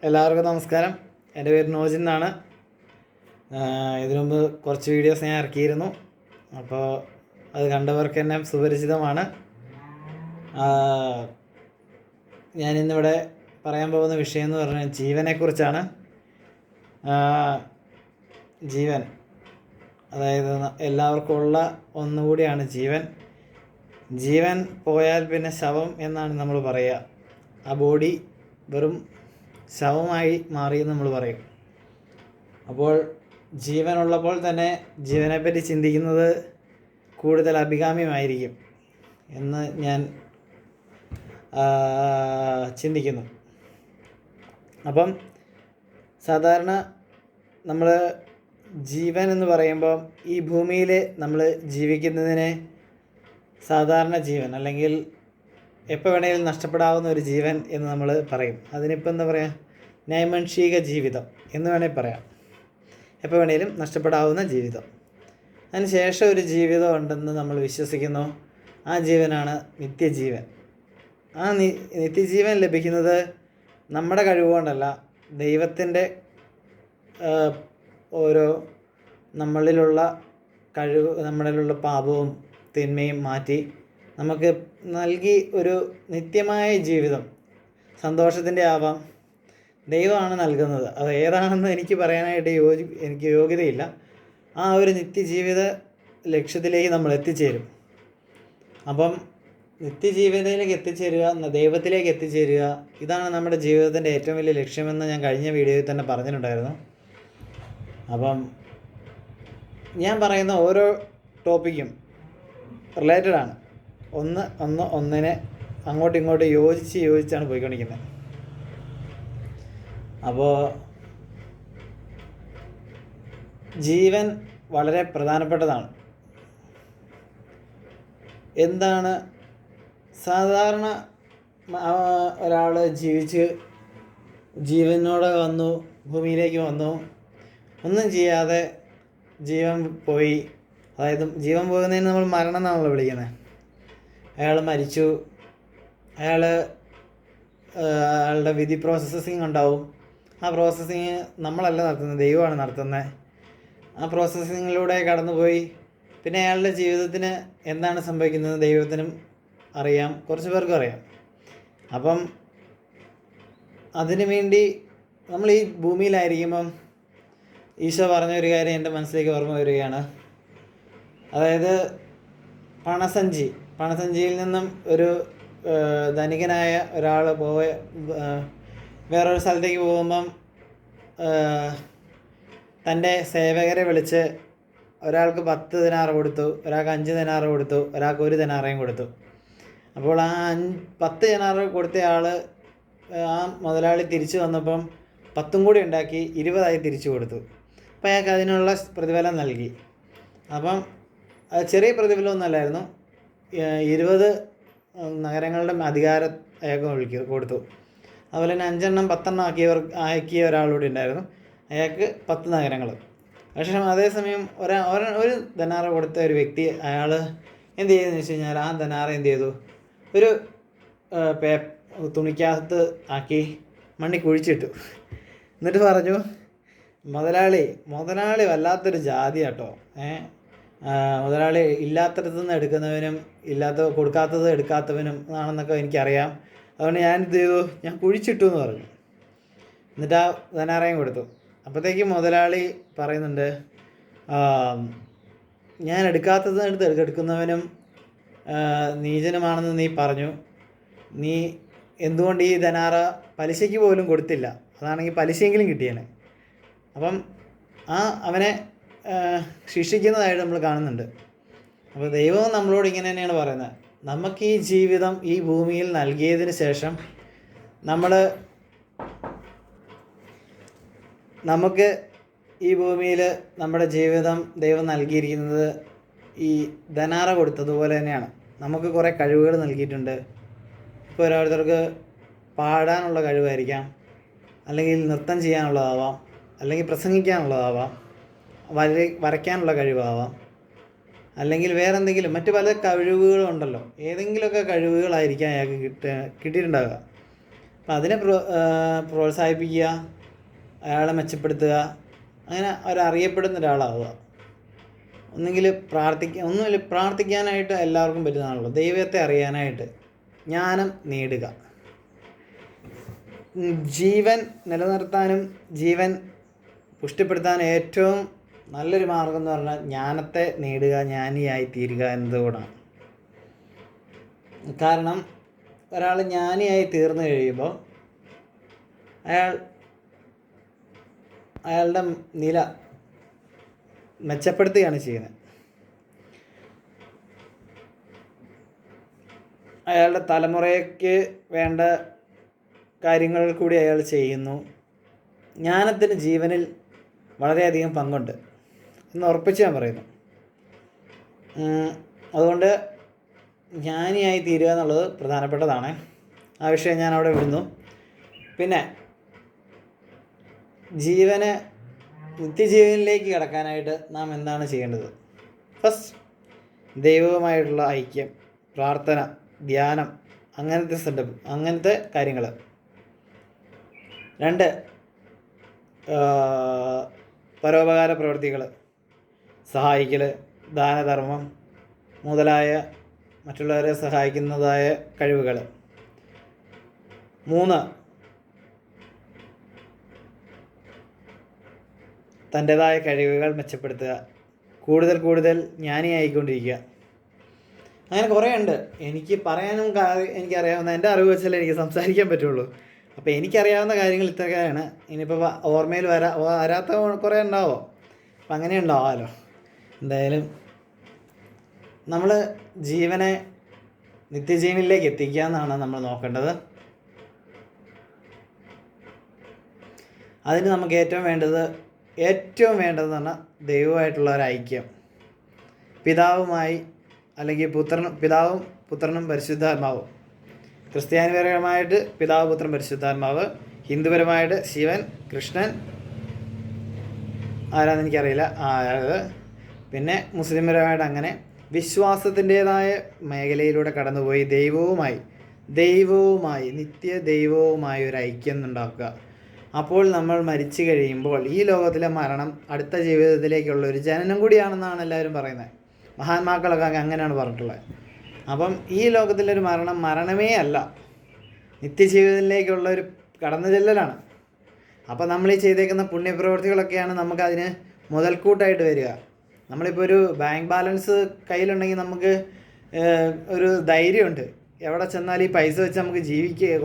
എല്ലാവർക്കും നമസ്കാരം. എൻ്റെ പേര് നോജിൻ എന്നാണ്. ഇതിനു മുമ്പ് കുറച്ച് വീഡിയോസ് ഞാൻ ഇറക്കിയിരുന്നു. അപ്പോൾ അത് കണ്ടവർക്ക് എന്നെ സുപരിചിതമാണ്. ഞാനിന്നിവിടെ പറയാൻ പോകുന്ന വിഷയം എന്ന് പറഞ്ഞാൽ ജീവനെക്കുറിച്ചാണ്. ജീവൻ, അതായത് എല്ലാവർക്കും ഉള്ള ഒന്നുകൂടിയാണ് ജീവൻ. ജീവൻ പോയാൽ പിന്നെ ശവം എന്നാണ് നമ്മൾ പറയുക. ആ ബോഡി വെറും ശവമായി മാറിയെന്ന് നമ്മൾ പറയും. അപ്പോൾ ജീവനുള്ളപ്പോൾ തന്നെ ജീവനെപ്പറ്റി ചിന്തിക്കുന്നത് കൂടുതൽ അഭികാമ്യമായിരിക്കും എന്ന് ഞാൻ ചിന്തിക്കുന്നു. അപ്പം സാധാരണ നമ്മൾ ജീവൻ എന്ന് പറയുമ്പോൾ ഈ ഭൂമിയിൽ നമ്മൾ ജീവിക്കുന്നതിനെ സാധാരണ ജീവൻ അല്ലെങ്കിൽ എപ്പോൾ വേണമെങ്കിലും നഷ്ടപ്പെടാവുന്ന ഒരു ജീവൻ എന്ന് നമ്മൾ പറയും. അതിനിപ്പോൾ എന്താ പറയുക, നൈമൻഷിക ജീവിതം എന്ന് വേണമെങ്കിൽ പറയാം. എപ്പോൾ വേണമെങ്കിലും നഷ്ടപ്പെടാവുന്ന ജീവിതം. അതിന് ശേഷം ഒരു ജീവിതം ഉണ്ടെന്ന് നമ്മൾ വിശ്വസിക്കുന്നു. ആ ജീവനാണ് നിത്യജീവൻ. ആ നിത്യജീവൻ ലഭിക്കുന്നത് നമ്മുടെ കഴിവുകൊണ്ടല്ല, ദൈവത്തിൻ്റെ ഓരോ നമ്മളിലുള്ള നമ്മളിലുള്ള പാപവും തിന്മയും മാറ്റി നമുക്ക് നൽകി ഒരു നിത്യമായ ജീവിതം, സന്തോഷത്തിൻ്റെ ആവാം, ദൈവമാണ് നൽകുന്നത്. അത് ഏതാണെന്ന് എനിക്ക് പറയാനായിട്ട് എനിക്ക് യോഗ്യതയില്ല. ആ ഒരു നിത്യജീവിത ലക്ഷ്യത്തിലേക്ക് നമ്മൾ എത്തിച്ചേരും. അപ്പം നിത്യജീവിതത്തിലേക്ക് എത്തിച്ചേരുക, ദൈവത്തിലേക്ക് എത്തിച്ചേരുക, ഇതാണ് നമ്മുടെ ജീവിതത്തിൻ്റെ ഏറ്റവും വലിയ ലക്ഷ്യമെന്ന് ഞാൻ കഴിഞ്ഞ വീഡിയോയിൽ തന്നെ പറഞ്ഞിട്ടുണ്ടായിരുന്നു. അപ്പം ഞാൻ പറയുന്ന ഓരോ ടോപ്പിക്കും റിലേറ്റഡാണ്. ഒന്നിനെ അങ്ങോട്ടും ഇങ്ങോട്ടും യോജിച്ചാണ് പോയിക്കൊണ്ടിരിക്കുന്നത്. അപ്പോൾ ജീവൻ വളരെ പ്രധാനപ്പെട്ടതാണ്. എന്താണ് സാധാരണ ഒരാൾ ജീവനോടെ വന്നു, ഭൂമിയിലേക്ക് വന്നു, ഒന്നും ചെയ്യാതെ ജീവൻ പോയി. അതായത് ജീവൻ പോകുന്നതിന് നമ്മൾ മരണം എന്നാണല്ലോ വിളിക്കുന്നത്. അയാൾ മരിച്ചു, അയാളുടെ വിധി പ്രോസസ്സിങ് ഉണ്ടാവും. ആ പ്രോസസ്സിങ് നമ്മളല്ല നടത്തുന്നത്, ദൈവമാണ് നടത്തുന്നത്. ആ പ്രോസസ്സിങ്ങിലൂടെ കടന്നുപോയി. പിന്നെ അയാളുടെ ജീവിതത്തിന് എന്താണ് സംഭവിക്കുന്നത് ദൈവത്തിനും അറിയാം, കുറച്ച് പേർക്കും അറിയാം. അപ്പം അതിനു വേണ്ടി നമ്മൾ ഈ ഭൂമിയിലായിരിക്കുമ്പം ഈശോ പറഞ്ഞൊരു കാര്യം എൻ്റെ മനസ്സിലേക്ക് ഓർമ്മ വരികയാണ്. അതായത് പണസഞ്ചിയിൽ നിന്നും ഒരു ധനികനായ ഒരാൾ വേറൊരു സ്ഥലത്തേക്ക് പോകുമ്പം തൻ്റെ സേവകരെ വിളിച്ച് ഒരാൾക്ക് 10 ദിനാറ് കൊടുത്തു, ഒരാൾക്ക് 5 ദിനാറ് കൊടുത്തു, ഒരാൾക്ക് 1 ദിനാറേയും കൊടുത്തു. അപ്പോൾ ആ 10 ദിനാറ് കൊടുത്ത ആൾ, ആ മുതലാളി തിരിച്ചു വന്നപ്പം 10 കൂടി ഉണ്ടാക്കി 20 തിരിച്ചു കൊടുത്തു. അപ്പോൾ അയാൾക്ക് അതിനുള്ള പ്രതിഫലം നൽകി. അപ്പം അത് ചെറിയ പ്രതിഫലമൊന്നുമല്ലായിരുന്നു. 20 നഗരങ്ങളുടെ അധികാരം അയാൾക്ക് കൊടുത്തു. അതുപോലെ തന്നെ 5 എണ്ണം 10 എണ്ണം ആക്കിയ ഒരാളൂടെ ഉണ്ടായിരുന്നു. അയാൾക്ക് 10 നഗരങ്ങൾ. പക്ഷേ അതേസമയം ഒരു ധനാറ് കൊടുത്ത ഒരു വ്യക്തി, അയാൾ എന്ത് ചെയ്തെന്ന് വെച്ച് കഴിഞ്ഞാൽ ആ ധനാറ് എന്ത് ചെയ്തു, ഒരു തുണിക്കകത്ത് ആക്കി മണ്ണി കുഴിച്ചിട്ടു. എന്നിട്ട് പറഞ്ഞു, മുതലാളി വല്ലാത്തൊരു ജാതി കേട്ടോ. മുതലാളി ഇല്ലാത്തടത്തു നിന്ന് എടുക്കുന്നവനും കൊടുക്കാത്തത് എടുക്കാത്തവനും ആണെന്നൊക്കെ എനിക്കറിയാം. അതുകൊണ്ട് ഞാനിത് ചെയ്തു, ഞാൻ കുഴിച്ചിട്ടു എന്ന് പറഞ്ഞു. എന്നിട്ട് ആ ധനാറയും കൊടുത്തു. അപ്പോഴത്തേക്കും മുതലാളി പറയുന്നുണ്ട്, ഞാൻ എടുക്കാത്തത് എടുക്കുന്നവനും നീചനുമാണെന്ന് നീ പറഞ്ഞു. നീ എന്തുകൊണ്ട് ഈ ധനാറ പലിശയ്ക്ക് പോലും കൊടുത്തില്ല? അതാണെങ്കിൽ പലിശയെങ്കിലും കിട്ടിയേനെ. അപ്പം അവനെ ശിക്ഷിക്കുന്നതായിട്ട് നമ്മൾ കാണുന്നുണ്ട്. അപ്പോൾ ദൈവവും നമ്മളോട് ഇങ്ങനെ തന്നെയാണ് പറയുന്നത്. നമുക്ക് ഈ ജീവിതം ഈ ഭൂമിയിൽ നൽകിയതിന് ശേഷം നമുക്ക് ഈ ഭൂമിയിൽ നമ്മുടെ ജീവിതം ദൈവം നൽകിയിരിക്കുന്നത് ഈ ധനാറ കൊടുത്തതുപോലെ തന്നെയാണ്. നമുക്ക് കുറേ കഴിവുകൾ നൽകിയിട്ടുണ്ട്. ഇപ്പോൾ ഓരോരുത്തർക്ക് പാടാനുള്ള കഴിവായിരിക്കാം, അല്ലെങ്കിൽ നൃത്തം ചെയ്യാനുള്ളതാവാം, അല്ലെങ്കിൽ പ്രസംഗിക്കാനുള്ളതാവാം, വരയ്ക്കാനുള്ള കഴിവാവാം, അല്ലെങ്കിൽ വേറെന്തെങ്കിലും മറ്റു പല കഴിവുകളും ഉണ്ടല്ലോ. ഏതെങ്കിലുമൊക്കെ കഴിവുകളായിരിക്കാം അയാൾക്ക് കിട്ടിയിട്ടുണ്ടാവുക. അപ്പം അതിനെ പ്രോത്സാഹിപ്പിക്കുക, അയാളെ മെച്ചപ്പെടുത്തുക, അങ്ങനെ അവരറിയപ്പെടുന്ന ഒരാളാവുക. ഒന്നുമില്ല പ്രാർത്ഥിക്കാനായിട്ട് എല്ലാവർക്കും പറ്റുന്നതാണല്ലോ, ദൈവത്തെ അറിയാനായിട്ട് ജ്ഞാനം നേടുക. ജീവൻ നിലനിർത്താനും ജീവൻ പുഷ്ടിപ്പെടുത്താനും ഏറ്റവും നല്ലൊരു മാർഗം എന്ന് പറഞ്ഞാൽ ജ്ഞാനത്തെ നേടുക, ജ്ഞാനിയായി തീരുക എന്നതുകൂടാണ്. കാരണം ഒരാൾ ജ്ഞാനിയായി തീർന്നു കഴിയുമ്പോൾ അയാളുടെ നില മെച്ചപ്പെടുത്തുകയാണ് ചെയ്യുന്നത്. അയാളുടെ തലമുറയ്ക്ക് വേണ്ട കാര്യങ്ങൾ കൂടി അയാൾ ചെയ്യുന്നു. ജ്ഞാനത്തിന് ജീവനിൽ വളരെയധികം പങ്കുണ്ട് എന്ന് ഉറപ്പിച്ച് ഞാൻ പറയുന്നു. അതുകൊണ്ട് ജ്ഞാനിയായി തീരുക എന്നുള്ളത് പ്രധാനപ്പെട്ടതാണ്. ആ വിഷയം ഞാൻ അവിടെ വിടുന്നു. പിന്നെ നിത്യജീവനിലേക്ക് കടക്കാനായിട്ട് നാം എന്താണ് ചെയ്യേണ്ടത്? ഫസ്റ്റ്, ദൈവവുമായിട്ടുള്ള ഐക്യം, പ്രാർത്ഥന, ധ്യാനം, അങ്ങനത്തെ കാര്യങ്ങൾ. 2, പരോപകാര പ്രവൃത്തികൾ, സഹായിക്കൽ, ദാനധർമ്മം മുതലായ മറ്റുള്ളവരെ സഹായിക്കുന്നതായ കഴിവുകൾ. 3, തൻ്റേതായ കഴിവുകൾ മെച്ചപ്പെടുത്തുക, കൂടുതൽ ജ്ഞാനിയായിക്കൊണ്ടിരിക്കുക. അങ്ങനെ കുറേ ഉണ്ട്. എനിക്ക് പറയാനും എനിക്കറിയാവുന്ന എൻ്റെ അറിവ് വെച്ചല്ലേ എനിക്ക് സംസാരിക്കാൻ പറ്റുള്ളൂ. അപ്പോൾ എനിക്കറിയാവുന്ന കാര്യങ്ങൾ ഇത്രയൊക്കെയാണ്. ഇനിയിപ്പോൾ ഓർമ്മയിൽ വരാത്ത കുറേ ഉണ്ടാവോ, അപ്പം അങ്ങനെ ഉണ്ടാവാമല്ലോ. എന്തായാലും നമ്മൾ ജീവനെ നിത്യജീവനിലേക്ക് എത്തിക്കുക എന്നാണ് നമ്മൾ നോക്കേണ്ടത്. അതിന് നമുക്ക് ഏറ്റവും വേണ്ടതെന്ന് പറഞ്ഞാൽ ദൈവമായിട്ടുള്ള ഒരു ഐക്യം. പിതാവുമായി, അല്ലെങ്കിൽ പിതാവും പുത്രനും പരിശുദ്ധാത്മാവും. ക്രിസ്ത്യാനിപരമായിട്ട് പിതാവ്, പുത്രൻ, പരിശുദ്ധാത്മാവ്. ഹിന്ദുപരമായിട്ട് ശിവൻ, കൃഷ്ണൻ, ആരാന്ന് എനിക്കറിയില്ല. പിന്നെ മുസ്ലിംപരമായിട്ട് അങ്ങനെ വിശ്വാസത്തിൻ്റേതായ മേഖലയിലൂടെ കടന്നുപോയി ദൈവവുമായി നിത്യ ദൈവവുമായി ഒരു ഐക്യം ഉണ്ടാക്കുക. അപ്പോൾ നമ്മൾ മരിച്ചു കഴിയുമ്പോൾ ഈ ലോകത്തിലെ മരണം അടുത്ത ജീവിതത്തിലേക്കുള്ള ഒരു ജനനം കൂടിയാണെന്നാണ് എല്ലാവരും പറയുന്നത്. മഹാന്മാക്കളൊക്കെ അങ്ങനെയാണ് പറഞ്ഞിട്ടുള്ളത്. അപ്പം ഈ ലോകത്തിലൊരു മരണമേ അല്ല, നിത്യജീവിതത്തിലേക്കുള്ള ഒരു കടന്നു ചെല്ലലാണ്. അപ്പം നമ്മൾ ഈ ചെയ്തേക്കുന്ന പുണ്യപ്രവൃത്തികളൊക്കെയാണ് നമുക്കതിന് മുതൽക്കൂട്ടായിട്ട് വരിക. നമ്മളിപ്പോൾ ഒരു ബാങ്ക് ബാലൻസ് കയ്യിലുണ്ടെങ്കിൽ നമുക്ക് ഒരു ധൈര്യമുണ്ട്. എവിടെ ചെന്നാൽ ഈ പൈസ വെച്ച് നമുക്ക്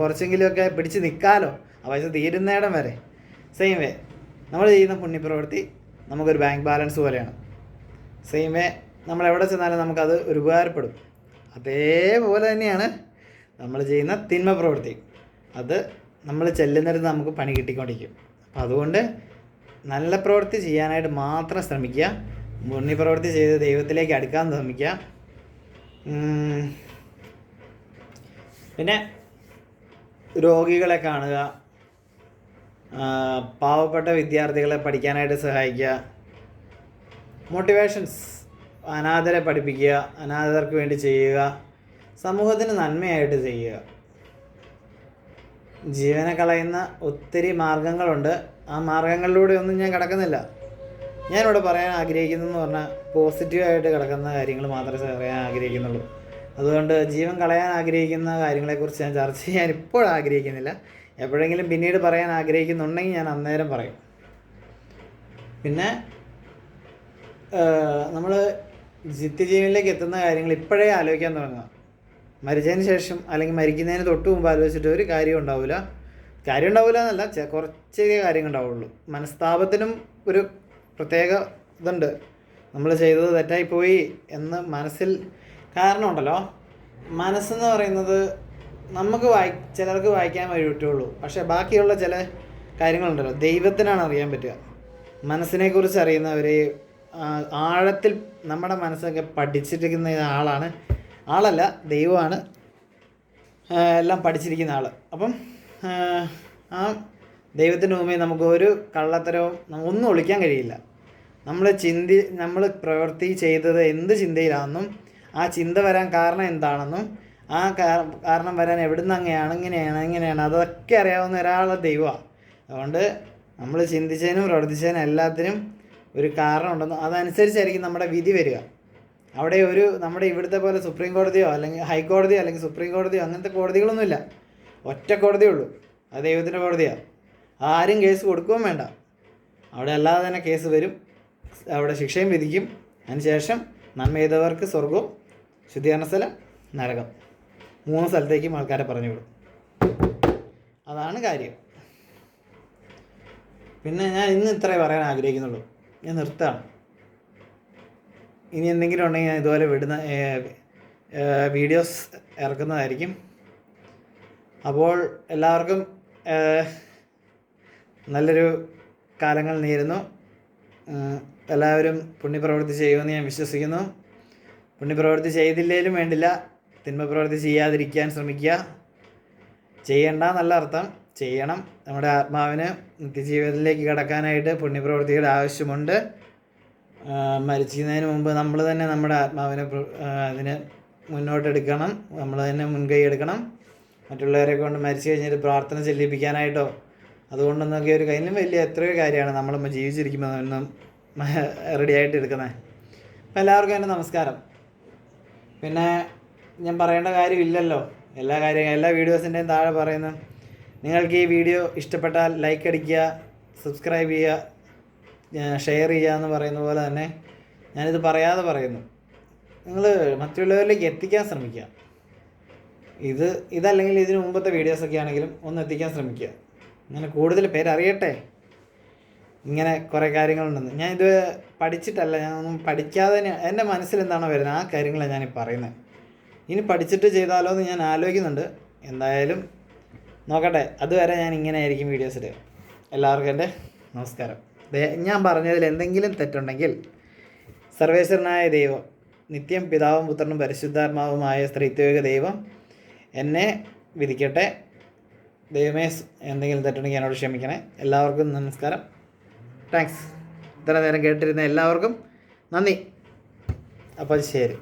കുറച്ചെങ്കിലുമൊക്കെ പിടിച്ച് നിൽക്കാമല്ലോ, ആ പൈസ തീരുന്നിടം വരെ. സെയിം വേ നമ്മൾ ചെയ്യുന്ന പുണ്യപ്രവൃത്തി നമുക്കൊരു ബാങ്ക് ബാലൻസ് പോലെയാണ്. സെയിം വേ നമ്മൾ എവിടെ ചെന്നാലും നമുക്കത് ഒരു ഉപകാരപ്പെടും. അതേപോലെ തന്നെയാണ് നമ്മൾ ചെയ്യുന്ന തിന്മ പ്രവൃത്തി. അത് നമ്മൾ ചെല്ലുന്നിടത്ത് നമുക്ക് പണി കിട്ടിക്കൊണ്ടിരിക്കും. അപ്പം അതുകൊണ്ട് നല്ല പ്രവൃത്തി ചെയ്യാനായിട്ട് മാത്രം ശ്രമിക്കുക. പുണ്യപ്രവൃത്തി ചെയ്ത് ദൈവത്തിലേക്ക് അടുക്കാൻ ശ്രമിക്കുക. പിന്നെ രോഗികളെ കാണുക, പാവപ്പെട്ട വിദ്യാർത്ഥികളെ പഠിക്കാനായിട്ട് സഹായിക്കുക, മോട്ടിവേഷൻസ്, അനാഥരെ പഠിപ്പിക്കുക, അനാഥർക്ക് വേണ്ടി ചെയ്യുക, സമൂഹത്തിന് നന്മയായിട്ട് ചെയ്യുക. ജീവനെ കളയുന്ന ഒത്തിരി മാർഗങ്ങളുണ്ട്. ആ മാർഗങ്ങളിലൂടെ ഒന്നും ഞാൻ കടക്കുന്നില്ല. ഞാനിവിടെ പറയാൻ ആഗ്രഹിക്കുന്നതെന്ന് പറഞ്ഞാൽ പോസിറ്റീവായിട്ട് കിടക്കുന്ന കാര്യങ്ങൾ മാത്രമേ പറയാൻ ആഗ്രഹിക്കുന്നുള്ളൂ. അതുകൊണ്ട് ജീവൻ കളയാൻ ആഗ്രഹിക്കുന്ന കാര്യങ്ങളെക്കുറിച്ച് ഞാൻ ചർച്ച ചെയ്യാൻ ഇപ്പോൾ ആഗ്രഹിക്കുന്നില്ല. എപ്പോഴെങ്കിലും പിന്നീട് പറയാൻ ആഗ്രഹിക്കുന്നുണ്ടെങ്കിൽ ഞാൻ അന്നേരം പറയും. പിന്നെ നമ്മൾ നിത്യജീവനിലേക്ക് എത്തുന്ന കാര്യങ്ങൾ ഇപ്പോഴേ ആലോചിക്കാൻ തുടങ്ങുക. മരിച്ചതിന് ശേഷം അല്ലെങ്കിൽ മരിക്കുന്നതിന് തൊട്ട് മുമ്പ് ആലോചിച്ചിട്ട് ഒരു കാര്യം ഉണ്ടാവില്ല എന്നല്ല, കുറച്ച് കാര്യങ്ങൾ ഉണ്ടാവുള്ളൂ. മനസ്താപത്തിനും ഒരു പ്രത്യേക ഇതുണ്ട്. നമ്മൾ ചെയ്തത് തെറ്റായിപ്പോയി എന്ന് മനസ്സിൽ കാരണമുണ്ടല്ലോ. മനസ്സെന്ന് പറയുന്നത് നമുക്ക് ചിലർക്ക് വായിക്കാൻ വഴി പറ്റുള്ളൂ. പക്ഷേ ബാക്കിയുള്ള ചില കാര്യങ്ങളുണ്ടല്ലോ ദൈവത്തിനാണ് അറിയാൻ പറ്റുക. മനസ്സിനെക്കുറിച്ച് അറിയുന്നവർ, ആഴത്തിൽ നമ്മുടെ മനസ്സൊക്കെ പഠിച്ചിരിക്കുന്ന ആളല്ല, ദൈവമാണ് എല്ലാം പഠിച്ചിരിക്കുന്ന ആൾ. അപ്പം ആ ദൈവത്തിൻ്റെ മുമ്പേ നമുക്ക് ഒരു കള്ളത്തരവും ഒന്നും ഒളിക്കാൻ കഴിയില്ല. നമ്മൾ പ്രവൃത്തി ചെയ്തത് എന്ത് ചിന്തയിലാണെന്നും ആ ചിന്ത വരാൻ കാരണം എന്താണെന്നും ആ ആ കാരണം വരാൻ എവിടുന്ന് ഇങ്ങനെയാണ് അതൊക്കെ അറിയാവുന്ന ഒരാളെ ദൈവമാണ്. അതുകൊണ്ട് നമ്മൾ ചിന്തിച്ചതിനും പ്രവർത്തിച്ചതിനും എല്ലാത്തിനും ഒരു കാരണം ഉണ്ടെന്ന് അതനുസരിച്ചായിരിക്കും നമ്മുടെ വിധി വരിക. അവിടെ നമ്മുടെ ഇവിടുത്തെ പോലെ സുപ്രീം കോടതിയോ അല്ലെങ്കിൽ ഹൈക്കോടതിയോ അല്ലെങ്കിൽ സുപ്രീം കോടതിയോ അങ്ങനത്തെ കോടതികളൊന്നുമില്ല. ഒറ്റ കോടതിയേ ഉള്ളൂ, അത് ദൈവത്തിൻ്റെ കോടതിയാണ്. ആരും കേസ് കൊടുക്കുകയും വേണ്ട. അവിടെ അല്ലാതെ തന്നെ കേസ് വരും, അവിടെ ശിക്ഷയും വിധിക്കും. അതിനുശേഷം നന്മ ചെയ്തവർക്ക് സ്വർഗവും ശുദ്ധീകരണ സ്ഥലം നരകം, 3 സ്ഥലത്തേക്കും ആൾക്കാരെ പറഞ്ഞു വിടും. അതാണ് കാര്യം. പിന്നെ ഞാൻ ഇന്ന് ഇത്രേ പറയാൻ ആഗ്രഹിക്കുന്നുള്ളൂ. ഞാൻ നിർത്തുകയാണ്. ഇനി എന്തെങ്കിലും ഉണ്ടെങ്കിൽ ഞാൻ ഇതുപോലെ വീഡിയോസ് ഇറക്കുന്നതായിരിക്കും. അപ്പോൾ എല്ലാവർക്കും നല്ലൊരു കാലങ്ങൾ നേരുന്നു. എല്ലാവരും പുണ്യപ്രവൃത്തി ചെയ്യുമെന്ന് ഞാൻ വിശ്വസിക്കുന്നു. പുണ്യപ്രവൃത്തി ചെയ്തില്ലേലും വേണ്ടില്ല, തിന്മപ്രവൃത്തി ചെയ്യാതിരിക്കാൻ ശ്രമിക്കുക. ചെയ്യണ്ട എന്നല്ല അർത്ഥം, ചെയ്യണം. നമ്മുടെ ആത്മാവിന് നിത്യജീവിതത്തിലേക്ക് കടക്കാനായിട്ട് പുണ്യപ്രവൃത്തിയുടെ ആവശ്യമുണ്ട്. മരിക്കുന്നതിന് മുമ്പ് നമ്മൾ തന്നെ നമ്മുടെ ആത്മാവിനെ അതിന് മുന്നോട്ടെടുക്കണം, നമ്മൾ തന്നെ മുൻകൈ എടുക്കണം. മറ്റുള്ളവരെ കൊണ്ട് മരിച്ചു കഴിഞ്ഞിട്ട് പ്രാർത്ഥന ചെല്ലിപ്പിക്കാനായിട്ടോ അതുകൊണ്ടൊന്നൊക്കെ ഒരു കയ്യിലും വലിയ എത്രയോ കാര്യമാണ് നമ്മൾ ജീവിച്ചിരിക്കുമ്പോൾ ഒന്നും റെഡിയായിട്ട് എടുക്കുന്നത്. അപ്പം എല്ലാവർക്കും എൻ്റെ നമസ്കാരം. പിന്നെ ഞാൻ പറയേണ്ട കാര്യമില്ലല്ലോ, എല്ലാ വീഡിയോസിൻ്റെയും താഴെ പറയുന്നു. നിങ്ങൾക്ക് ഈ വീഡിയോ ഇഷ്ടപ്പെട്ടാൽ ലൈക്ക് അടിക്കുക, സബ്സ്ക്രൈബ് ചെയ്യുക, ഷെയർ ചെയ്യുക എന്ന് പറയുന്ന പോലെ തന്നെ ഞാനിത് പറയാതെ പറയുന്നു. നിങ്ങൾ മറ്റുള്ളവരിലേക്ക് എത്തിക്കാൻ ശ്രമിക്കുക. ഇതല്ലെങ്കിൽ ഇതിന് മുമ്പത്തെ വീഡിയോസൊക്കെ ആണെങ്കിലും ഒന്ന് എത്തിക്കാൻ ശ്രമിക്കുക. അങ്ങനെ കൂടുതൽ പേരറിയട്ടെ ഇങ്ങനെ കുറേ കാര്യങ്ങളുണ്ടെന്ന്. ഞാനിത് പഠിച്ചിട്ടല്ല, ഞാനൊന്നും പഠിക്കാതെ എൻ്റെ മനസ്സിൽ എന്താണോ വരുന്നത് ആ കാര്യങ്ങളാണ് ഞാനീ പറയുന്നത്. ഇനി പഠിച്ചിട്ട് ചെയ്താലോ എന്ന് ഞാൻ ആലോചിക്കുന്നുണ്ട്. എന്തായാലും നോക്കട്ടെ. അതുവരെ ഞാൻ ഇങ്ങനെ ആയിരിക്കും വീഡിയോസ് ഇടുക. എല്ലാവർക്കും എൻ്റെ നമസ്കാരം. ഞാൻ പറഞ്ഞതിൽ എന്തെങ്കിലും തെറ്റുണ്ടെങ്കിൽ സർവേശ്വരനായ ദൈവം, നിത്യം പിതാവും പുത്രനും പരിശുദ്ധാത്മാവുമായ സ്ത്രീത്വക ദൈവം എന്നെ വിധിക്കട്ടെ. ദൈവമേ, എന്തെങ്കിലും തെറ്റുണ്ടെങ്കിൽ എന്നോട് ക്ഷമിക്കണേ. എല്ലാവർക്കും നമസ്കാരം. താങ്ക്സ്. ഇത്ര നേരം കേട്ടിരുന്ന എല്ലാവർക്കും നന്ദി. അപ്പോൾ ശരി.